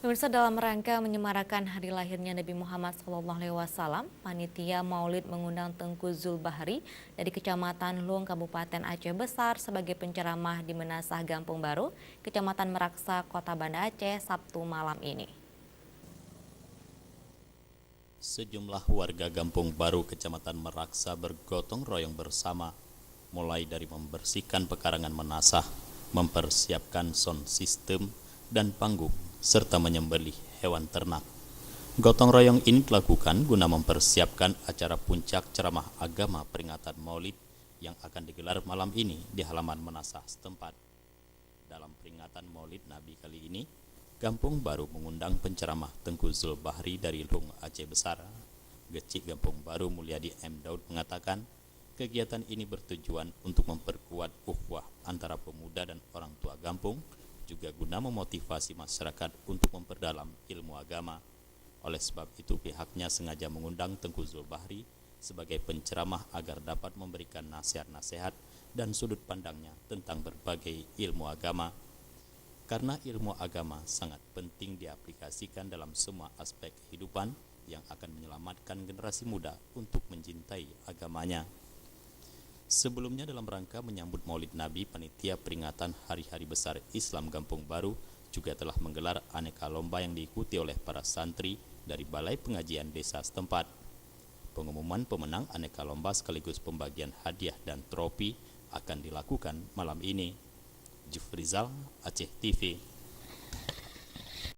Pemirsa, dalam rangka menyemarakan hari lahirnya Nabi Muhammad SAW, panitia Maulid mengundang Tengku Zulbahri dari Kecamatan Luang, Kabupaten Aceh Besar sebagai penceramah di Menasah Gampung Baru, Kecamatan Meraksa, Kota Banda Aceh, Sabtu malam ini. Sejumlah warga Gampung Baru Kecamatan Meraksa bergotong royong bersama, mulai dari membersihkan pekarangan menasah, mempersiapkan sound system dan panggung, serta menyembelih hewan ternak. Gotong royong ini dilakukan guna mempersiapkan acara puncak ceramah agama peringatan Maulid yang akan digelar malam ini di halaman menasah setempat. Dalam peringatan Maulid Nabi kali ini, Gampung Baru mengundang penceramah Tengku Zulbahri dari Luang Aceh Besar. Gecik Gampung Baru Mulyadi M. Daud mengatakan, kegiatan ini bertujuan untuk memperkuat ukhuwah antara pemuda dan orang tua Gampung, juga guna memotivasi masyarakat untuk memperdalam ilmu agama. Oleh sebab itu, pihaknya sengaja mengundang Tengku Zulbahri sebagai penceramah agar dapat memberikan nasihat-nasihat dan sudut pandangnya tentang berbagai ilmu agama. Karena ilmu agama sangat penting diaplikasikan dalam semua aspek kehidupan yang akan menyelamatkan generasi muda untuk mencintai agamanya. Sebelumnya, dalam rangka menyambut Maulid Nabi, panitia peringatan Hari-Hari Besar Islam Gampung Baru juga telah menggelar aneka lomba yang diikuti oleh para santri dari Balai Pengajian Desa setempat. Pengumuman pemenang aneka lomba sekaligus pembagian hadiah dan trofi akan dilakukan malam ini. Jufrizal, Aceh TV.